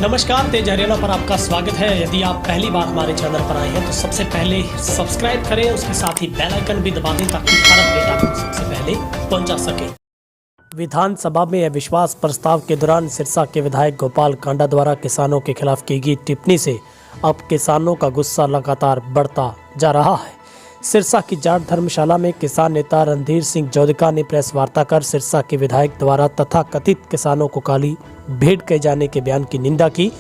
नमस्कार, तेज हरियाणा पर आपका स्वागत है। यदि आप पहली बार हमारे चैनल पर आए हैं तो सबसे पहले सब्सक्राइब करें, उसके साथ ही बेल आइकन भी दबा दें ताकि हर अपडेट आपको सबसे पहले पहुंचा सके। विधानसभा में अविश्वास प्रस्ताव के दौरान सिरसा के विधायक गोपाल कांडा द्वारा किसानों के खिलाफ की गई टिप्पणी से अब किसानों का गुस्सा लगातार बढ़ता जा रहा है। सिरसा की जाट धर्मशाला में किसान नेता रणधीर सिंह जोधका ने प्रेस वार्ता कर सिरसा के विधायक द्वारा तथाकथित किसानों को काली भेंट किए जाने के बयान की निंदा की।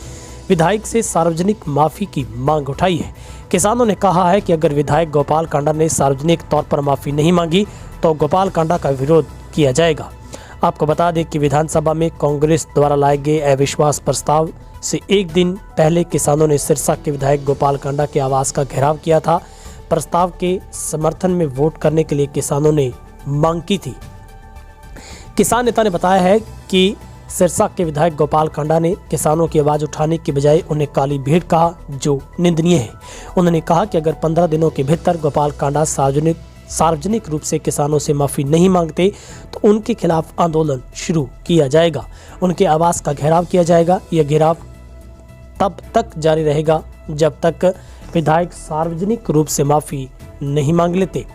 विधायक से सार्वजनिक माफी की मांग उठाई है। किसानों ने कहा है कि अगर विधायक गोपाल कांडा ने सार्वजनिक तौर पर माफी नहीं मांगी तो गोपाल कांडा का विरोध किया जाएगा। आपको बता दें कि विधानसभा में कांग्रेस द्वारा लाए गए अविश्वास प्रस्ताव से एक दिन पहले किसानों ने सिरसा के विधायक गोपाल कांडा के आवास का घेराव किया था। प्रस्ताव के समर्थन में वोट करने के लिए किसानों ने मांग की थी। किसान नेता ने बताया है कि सिरसा के विधायक गोपाल कांडा ने किसानों की आवाज उठाने की बजाय उन्हें काली भेंट कहा, जो निंदनीय है। उन्होंने कहा कि अगर 15 दिनों के भीतर गोपाल कांडा सार्वजनिक रूप से किसानों से माफी नहीं मांगते तो उनके खिलाफ आंदोलन शुरू किया जाएगा। उनके आवास का घेराव किया जाएगा। यह घेराव तब तक जारी रहेगा जब तक विधायक सार्वजनिक रूप से माफी नहीं मांग लेते।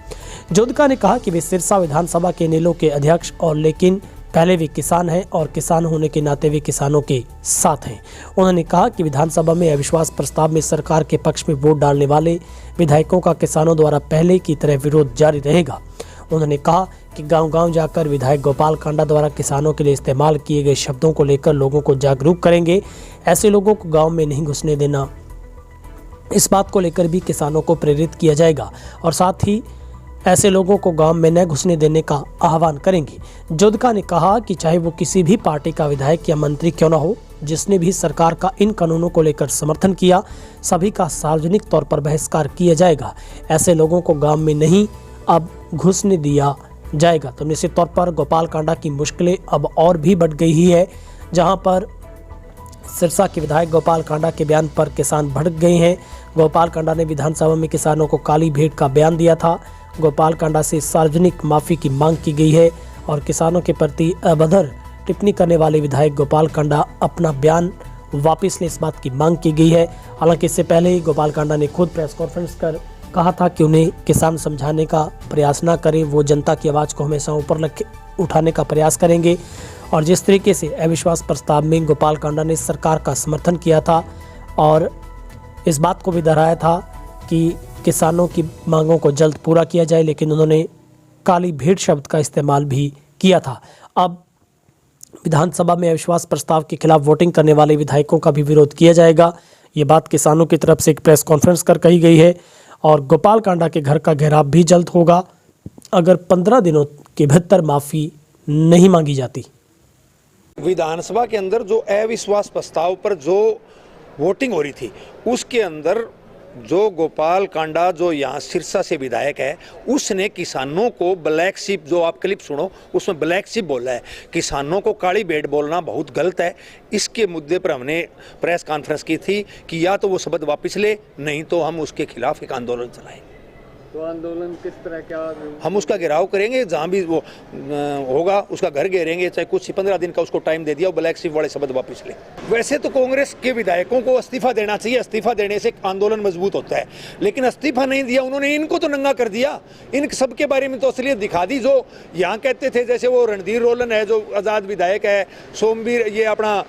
जोधका ने कहा कि वे सिरसा विधानसभा के नेलों के अध्यक्ष और लेकिन पहले वे किसान हैं और किसान होने के नाते वे किसानों के साथ हैं। उन्होंने कहा कि विधानसभा में अविश्वास प्रस्ताव में सरकार के पक्ष में वोट डालने वाले विधायकों का किसानों द्वारा पहले की तरह विरोध जारी रहेगा। उन्होंने कहा कि गांव-गांव जाकर विधायक गोपाल कांडा द्वारा किसानों के लिए इस्तेमाल किए गए शब्दों को लेकर लोगों को जागरूक करेंगे। ऐसे लोगों को गाँव में नहीं घुसने देना, इस बात को लेकर भी किसानों को प्रेरित किया जाएगा और साथ ही ऐसे लोगों को गांव में न घुसने देने का आह्वान करेंगे। जोधका ने कहा कि चाहे वो किसी भी पार्टी का विधायक या मंत्री क्यों न हो, जिसने भी सरकार का इन कानूनों को लेकर समर्थन किया, सभी का सार्वजनिक तौर पर बहिष्कार किया जाएगा। ऐसे लोगों को गांव में नहीं अब घुसने दिया जाएगा। तो निश्चित तौर पर गोपाल कांडा की मुश्किलें अब और भी बढ़ गई ही है। जहाँ पर सिरसा के विधायक गोपाल कांडा के बयान पर किसान भड़क गए हैं। गोपाल कांडा ने विधानसभा में किसानों को काली भेंट का बयान दिया था। गोपाल कांडा से सार्वजनिक माफी की मांग की गई है और किसानों के प्रति अभद्र टिप्पणी करने वाले विधायक गोपाल कांडा अपना बयान वापस ले, इस बात की मांग की गई है। हालांकि इससे पहले ही गोपाल कांडा ने खुद प्रेस कॉन्फ्रेंस कर कहा था कि उन्हें किसान समझाने का प्रयास न करें, वो जनता की आवाज़ को हमेशा ऊपर उठाने का प्रयास करेंगे। और जिस तरीके से अविश्वास प्रस्ताव में गोपाल कांडा ने सरकार का समर्थन किया था और इस बात को भी दोहराया था कि किसानों की मांगों को जल्द पूरा किया जाए, लेकिन उन्होंने काली भेंट शब्द का इस्तेमाल भी किया था। अब विधानसभा में अविश्वास प्रस्ताव के खिलाफ वोटिंग करने वाले विधायकों का भी विरोध किया जाएगा। ये बात किसानों की तरफ से एक प्रेस कॉन्फ्रेंस कर कही गई है और गोपाल कांडा के घर का घेराव भी जल्द होगा अगर 15 दिनों के भीतर माफ़ी नहीं मांगी जाती। विधानसभा के अंदर जो अविश्वास प्रस्ताव पर जो वोटिंग हो रही थी, उसके अंदर जो गोपाल कांडा जो यहाँ सिरसा से विधायक है, उसने किसानों को ब्लैक शिप, जो आप क्लिप सुनो उसमें ब्लैक शिप बोला है। किसानों को काली भेंट बोलना बहुत गलत है। इसके मुद्दे पर हमने प्रेस कॉन्फ्रेंस की थी कि या तो वो शब्द वापस ले, नहीं तो हम उसके खिलाफ एक आंदोलन चलाएं। तो आंदोलन किस तरह क्या? हम उसका घेराव करेंगे, जहाँ भी वो होगा उसका घर घेरेंगे, चाहे कुछ 15 दिन का उसको टाइम दे दिया, वो ब्लैक शिप वाले शब्द वापस ले। वैसे तो कांग्रेस के विधायकों को इस्तीफा देना चाहिए, इस्तीफा देने से आंदोलन मजबूत होता है, लेकिन इस्तीफा नहीं दिया उन्होंने। इनको तो नंगा कर दिया, इन सब के बारे में तो असलियत दिखा दी। जो यहाँ कहते थे, जैसे वो रणधीर रोलन है जो आज़ाद विधायक है, सोमवीर ये अपना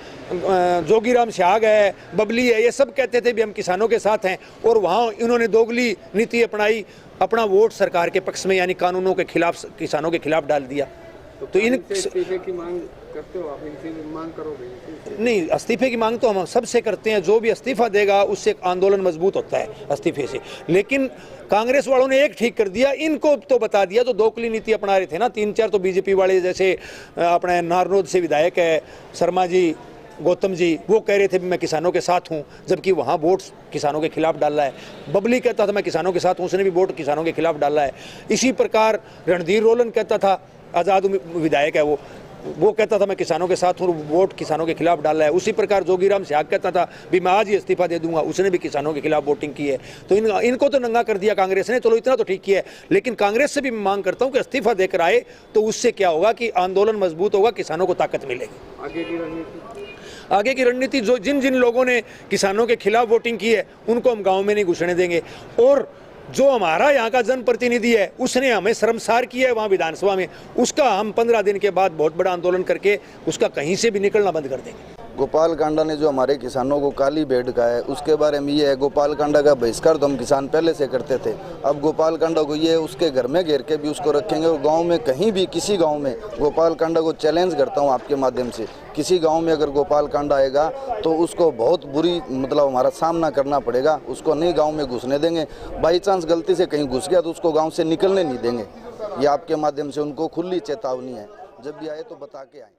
जोगीराम स्याग है, बबली है, ये सब कहते थे भी हम किसानों के साथ हैं, और वहाँ इन्होंने दोगली नीति अपनाई, अपना वोट सरकार के पक्ष में यानी कानूनों के खिलाफ, किसानों के खिलाफ डाल दिया। तो इन इस्तीफे की मांग करते हो आप? इनसे मांग करोगे? नहीं, इस्तीफे की मांग तो हम सबसे करते हैं। जो भी इस्तीफा देगा उससे आंदोलन मजबूत होता है इस्तीफे से। लेकिन कांग्रेस वालों ने एक ठीक कर दिया, इनको तो बता दिया। जो दोगली नीति अपना रहे थे ना 3-4, तो बीजेपी वाले जैसे अपने नारनौद से विधायक है शर्मा जी, गौतम जी, वो कह रहे थे मैं किसानों के साथ हूं, जबकि वहां वोट किसानों के खिलाफ डाला है। बबली कहता था मैं किसानों के साथ हूं, उसने भी वोट किसानों के खिलाफ डाला है। इसी प्रकार रणधीर रोलन कहता था, आज़ाद विधायक है वो कहता था मैं किसानों के साथ हूँ, वोट किसानों के खिलाफ डाला है। उसी प्रकार जोगीराम स्याग कहता था भी मैं आज ही इस्तीफा दे दूंगा, उसने भी किसानों के खिलाफ वोटिंग की है। तो इनको तो नंगा कर दिया कांग्रेस ने, चलो इतना तो ठीक किया है। लेकिन कांग्रेस से भी मैं मांग करता हूँ कि इस्तीफा देकर आए, तो उससे क्या होगा कि आंदोलन मजबूत होगा, किसानों को ताकत मिलेगी। आगे की रणनीति आगे की रणनीति जो जिन जिन लोगों ने किसानों के खिलाफ वोटिंग की है उनको हम गाँव में नहीं घुसने देंगे। और जो हमारा यहाँ का जनप्रतिनिधि है उसने हमें शर्मसार किया है वहाँ विधानसभा में, उसका हम 15 दिन के बाद बहुत बड़ा आंदोलन करके उसका कहीं से भी निकलना बंद कर देंगे। गोपाल कांडा ने जो हमारे किसानों को काली भेड़ का है उसके बारे में ये है, गोपाल कांडा का बहिष्कार तो हम किसान पहले से करते थे, अब गोपाल कांडा को ये उसके घर में घेर के भी उसको रखेंगे। और गांव में कहीं भी किसी गांव में गोपाल कांडा को चैलेंज करता हूं आपके माध्यम से, किसी गांव में अगर गोपाल कांडा आएगा तो उसको बहुत बुरी मतलब हमारा सामना करना पड़ेगा, उसको नहीं गाँव में घुसने देंगे। बाई चांस गलती से कहीं घुस गया तो उसको गाँव से निकलने नहीं देंगे। ये आपके माध्यम से उनको खुली चेतावनी है, जब भी आए तो बता के आए।